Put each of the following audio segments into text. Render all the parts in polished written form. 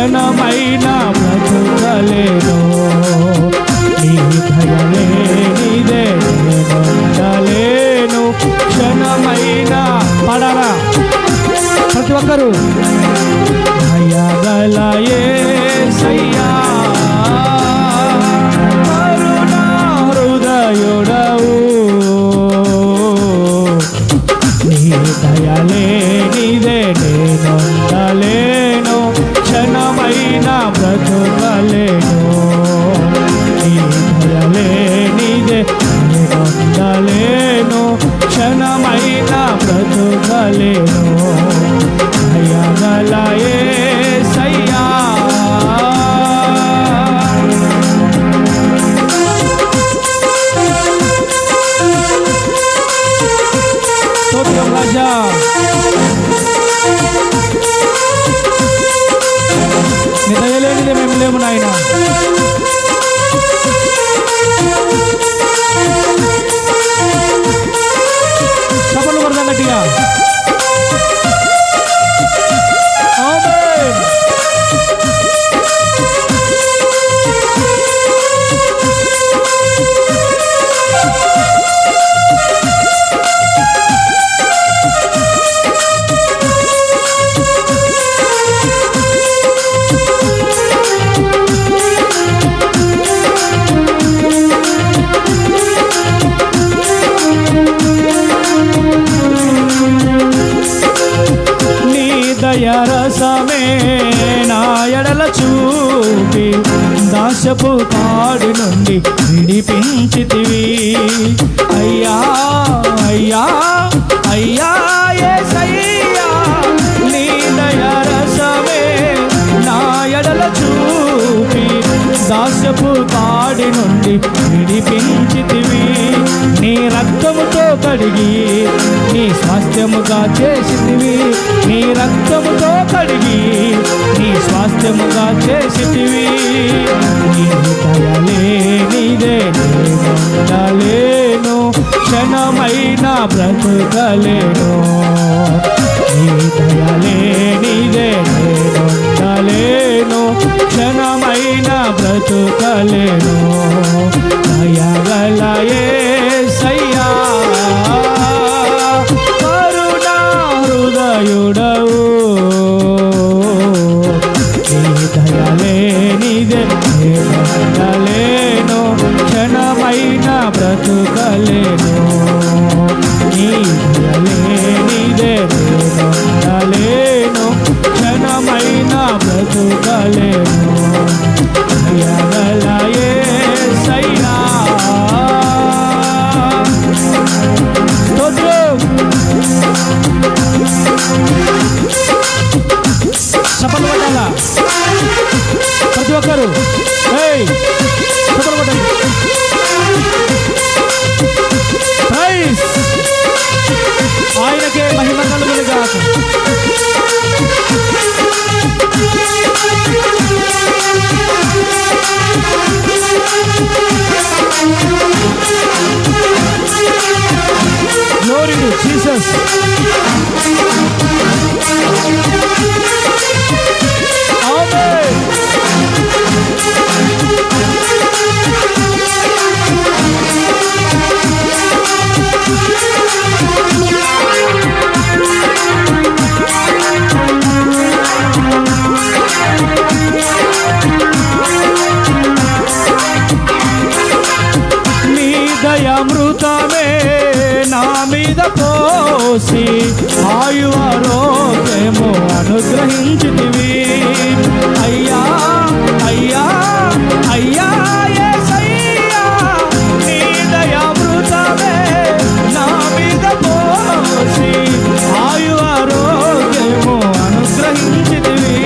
క్షణమైన బ్రతుకలేను. నీ దయలేనిదే నేనుండలేను. క్షణమైన పడరా ప్రతి ఒక్కరు దయగల యేసయ్యా కరుణా హృదయుడవు. నీ దయలేనిదే నేనుండలేను. క్షణమైన బ్రతుకలేను. నీ దయలేనిదే నేనుండలేను. క్షణమైన బ్రతుకలేను. దయగల యేసయ్యా స్తోత్రం రాజా. నీ దయలేనిదే మేము లేము నాయన. చప్పట్లు కొడదాం గట్టిగా. దయరసమే నా ఎడల చూపి దాసపు తాడి నుండి విడిపించితివి. అయ్యా అయ్యా అయ్యా యేసయ్యా నీ దయరసమే నా ఎడల చూపి దాసపు తాడి నుండి విడిపించితివి. నీ రక్తముతో కడిగి నీ స్వాస్థ్యముగా చేసితివి. నీ రక్తముతో కడిగి నీ స్వాస్థ్యముగా చేసితివి. నీ దయలేనిదే నేనుండలేను. క్షణమైన బ్రతుకలేను. నీ దయలేనిదే నేనుండలేను. క్షణమైన బ్రతుకలేను. దయగల యేసయ్యా కరుణా హృదయుడవు. నీ దయలేనిదే నేనుండలేను. క్షణమైన బ్రతుకలేను. నీ దయలేనిదే నేనుండలేను. క్షణమైన బ్రతుకలేను. దయగల యేసయ్యా స్తోత్రం. చప్పట్లు కొట్టాలా ప్రతి ఒక్కరు. చప్పట్లు కొట్టండి. ప్రైజ్ ఆయనకే మహిమ కలుగును గాక. Glory to Jesus. Amen. నీ దయామృతమే నా మీద పోసి ఆయు ఆరోగ్యము అనుగ్రహించితివి. అయ్యా అయ్యా అయ్యా యేసయ్యా నీ దయామృతమే నా మీద పోసి ఆయు ఆరోగ్యము అనుగ్రహించితివి.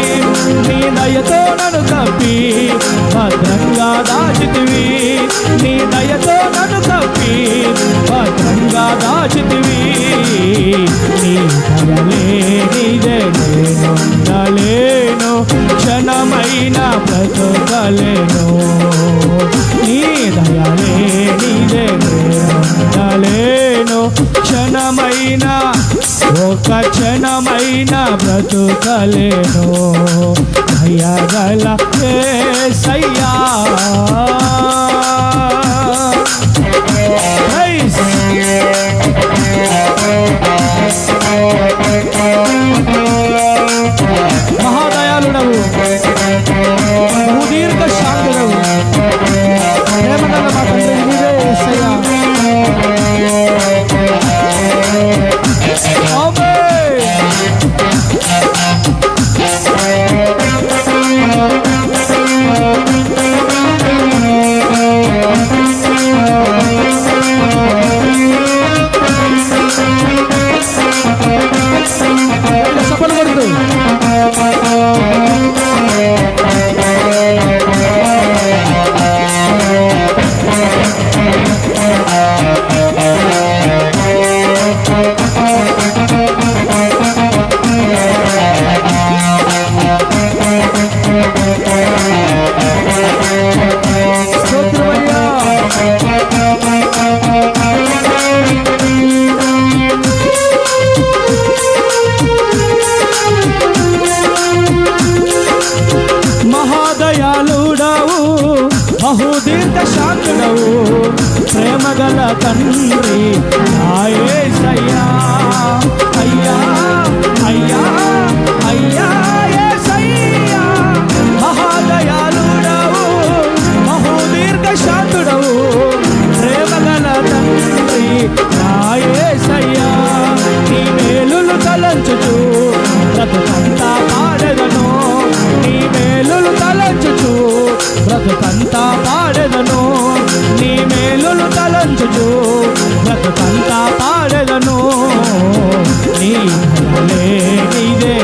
నీ దయతో నన్ను కప్పి భద్రంగా దాచితివి. నీ దయతో నన్ను కప్పి భద్రంగా దాచితివి. నీ దయలేనిదే నేనుండలేను. క్షణమైన బ్రతుకలేను. నీ దయలేనిదే నేనుండలేను. క్షణమైన ఒక క్షణమైన బ్రతుకలేను. దయగల యేసయ్యా మహాదయాళుడవు సుదీర్ఘ శాంతుడవు ప్రేమగల మా తండ్రి నీవే యేసయ్యా బహుదీర్ఘ శాంతుడవు ప్రేమగల తండ్రి నా యేసయ్యా అయ్యా అయ్యా అయ్యా యేసయ్యా మహాదయాళుడవు బహుదీర్ఘ శాంతుడవు ప్రేమగల తండ్రి నా యేసయ్యా నీ మేలులు తలంచుచు బ్రతుకంతా పాడెదను నీ మేలులు తలంచుచు బ్రతుకంతా పాడెదను నీ మేలులు తలంచుచు బ్రతుకంతా పాడెదను నీ నీదే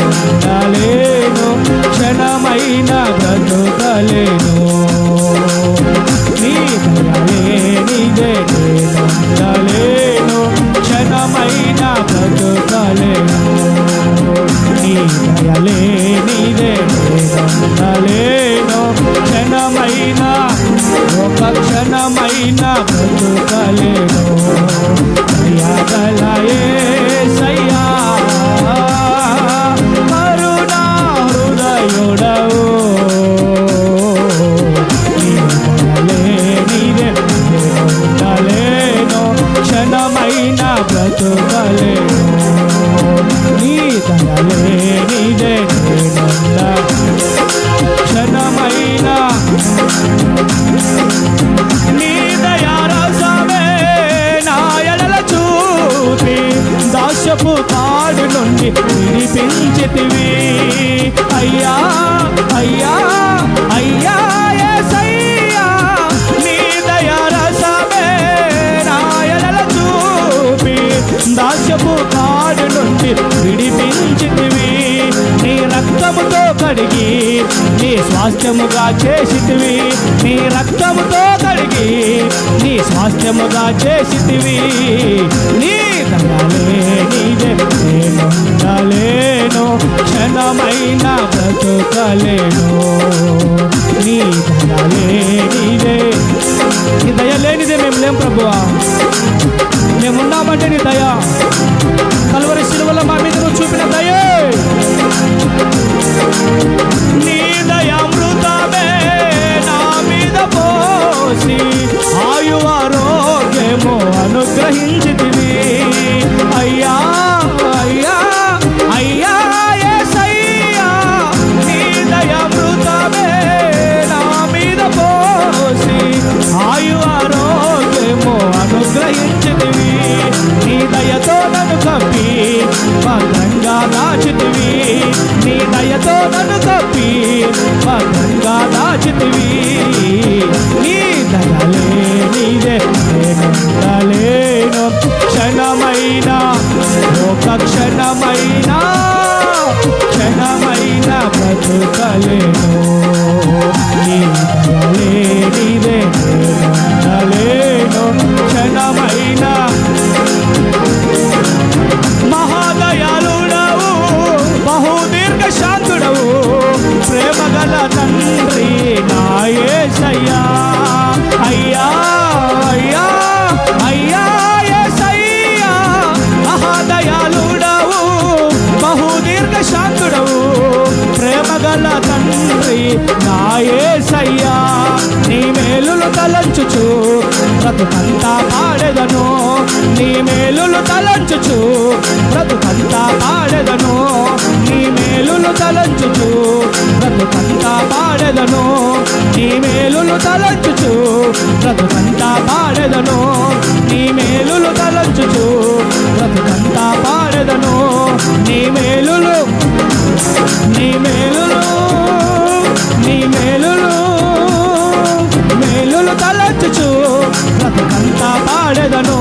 ఉండలేను క్షణమైన బ్రతుకలేను నీ నీదే ఉండలేను క్షణమైన బ్రతుకలేను నీ నీదే ఉండలేను క్షణమైన ఒక క్షణమైన బ్రతుకలేను దయగల యేసయ్యా కరుణా హృదయుడవు నీదే ఉండలేను క్షణమైన బ్రతుకలేను నీ దయలే నీదే క్షణమైన నీ దయారసమే నా ఎడల చూపి దాస్యపు తాడు నుండి విడిపించితివి అయ్యా అయ్యా అయ్యా యేసయ్యా నీ దయారసమే నా ఎడల చూపి దాస్యపు తాడు నుండి విడిపించితివి నీ రక్తముతో కడిగి నీ స్వాస్థ్యముగా చేసితివి నీ రక్తముతో కడిగి నీ స్వాస్థ్యముగా చేసితివి నీ దయాలే నీదే ఉండలేను క్షణమైన బ్రతుకలేను నీ దయాలే నీదే నీ దయలేనిదే మేము లేం ప్రభువా మేమున్నామంటే నీ దయ కల్వరి శిలువలో మా మీద నువ్వు చూపిన దయే నీ దయామృతమే నా మీద పోసి ఆయువారోగ్యము అనుగ్రహించితివి అయ్యా అయ్యా అయ్యా యేసయ్యా నీ దయామృతమే నా మీద పోసి ఆయువారోగ్యము అనుగ్రహించితివి నీ దయతో నన్ను కప్పి భద్రంగా దాచితివి నీ దయతో నన్ను కప్పి భద్రంగా దాచితివి నీ దయలే నీదే ఉండలేను క్షణమైన ఒక క్షణమైన క్షణమైన బ్రతుకలేను నీ దయలే నీదే ఉండలేను క్షణమైన మహాదయాళుడవు బహుదీర్ఘ శాంతుడవు ప్రేమగల తండ్రి నా యేసయ్యా అయ్యా అయ్యా అయ్యా యేసయ్యా మహాదయాళుడవు బహుదీర్ఘ శాంతుడవు ప్రేమ దయగల తండ్రి నా యేసయ్యా, నీ మేలులు తలంచుచు బ్రతుకంతా పాడెదను, నీ మేలులు తలంచుచు బ్రతుకంతా పాడెదను, నీ మేలులు తలంచుచు బ్రతుకంతా పాడెదను, నీ మేలులు తలంచుచు బ్రతుకంతా పాడెదను, నీ మేలులు తలంచుచు బ్రతుకంతా పాడెదను, నీ మేలులు నీ మేలులు నీ మేలులు మేలులు తలంచుచు బ్రతుకంతా పాడెదను,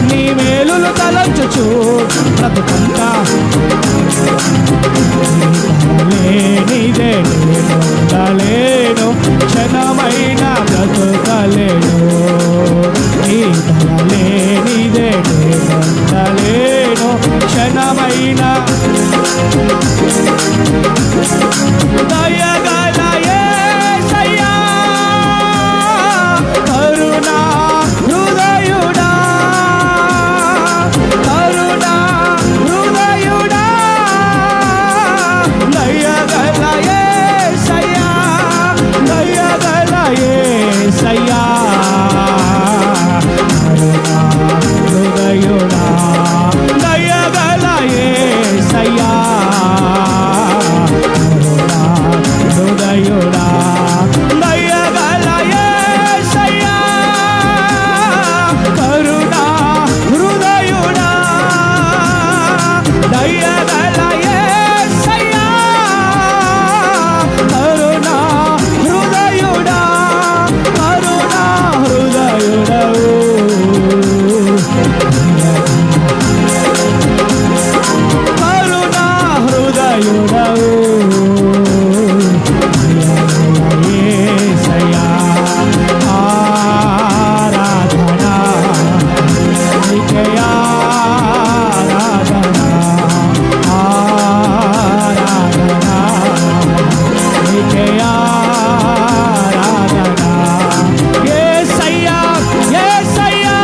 నీ మేలులు తలంచుచు బ్రతుకంతా లేనిదే ఉండలేను, క్షణమైన బ్రతుకలేను, నీ దయ లేనిదే ఉండలేను, క్షణమైన దయగల యేసయ్యా, కరుణా హృదయుడా, కరుణా హృదయుడా, దయగల యేసయ్యా, దయగల యేసయ్యా, కరుణా హృదయుడా, దయగల యేసయ్యా, హృదయుడా, దయగల యేసయ్యా, కరుణా హృదయుడా, దయగల యేసయ్యా, కరుణా హృదయుడా, కరుణా హృదయుడవు, కరుణా హృదయుడవు, యేసయ్యా, ఆరాధనా నీకే, ఆరాధనా ఆరాధనా నీకే, ఆరాధనా యేసయ్యా, యేసయ్యా,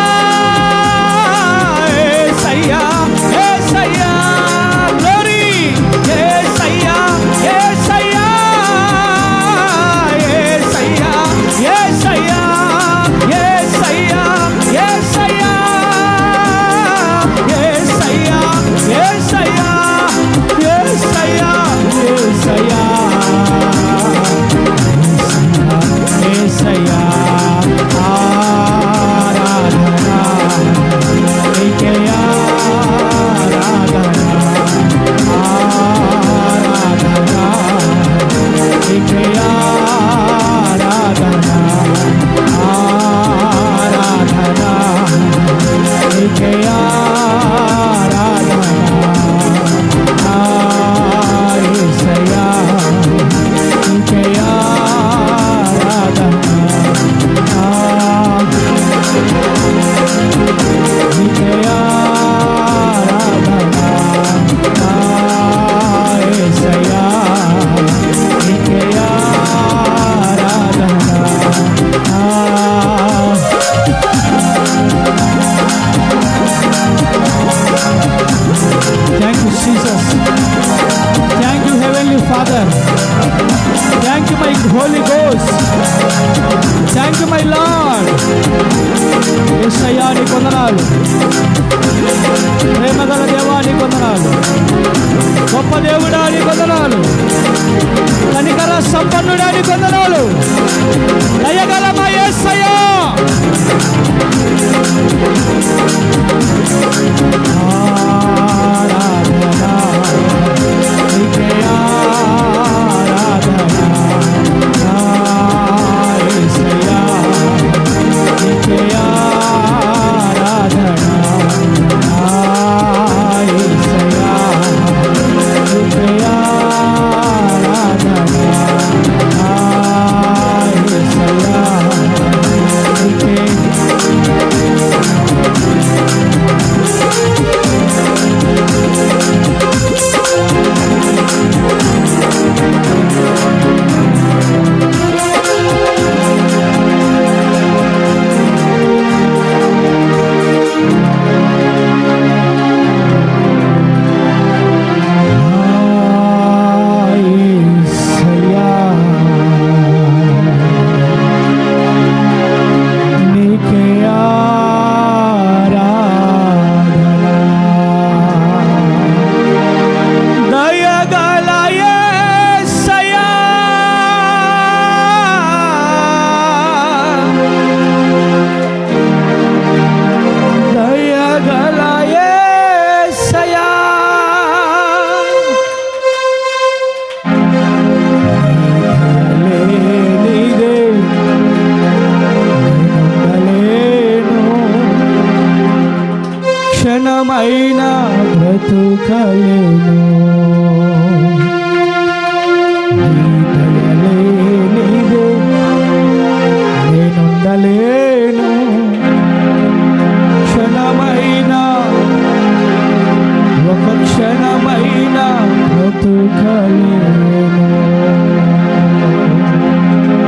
యేసయ్యా, యేసయ్యా, గ్లోరీ, యేసయ్యా, యేసయ్యా, యేసయ్యా, యేసయ్యా, యేసయ్యా, యేసయ్యా, యేసయ్యా, యేసయ్యా, యేసయ్యా, యేసయ్యా, యేసయ్యా, ఆరాధనా నీకే, ఆరాధనా ఆరాధనా నీకే, ఆరాధనా ఆరాధనా నీకే, ఆరాధనా యేసయ్యా, నీకే, ఆరాధనా నీకే, ఆరాధనా యేసయ్యా, నీకే, ఆరాధనా. Thank you, Jesus. Thank you, Heavenly Father. Thank you, my Holy Ghost. Thank you, my Lord. యేసయ్యా నీకు వందనాలు, ప్రేమగల దేవా నీకు వందనాలు, గొప్ప దేవుడా నీకు వందనాలు, కనికర సంపన్నుడా నీకు వందనాలు, దయగల మా యేసయ్యా, ఆరాధనా నీకే, ఆరాధనా యేసయ్యా, నీకే, ఆరాధనా యేసయ్యా, నీకే, ఆరాధనా యేసయ్యా. క్షేమమైన బ్రతుకలేను.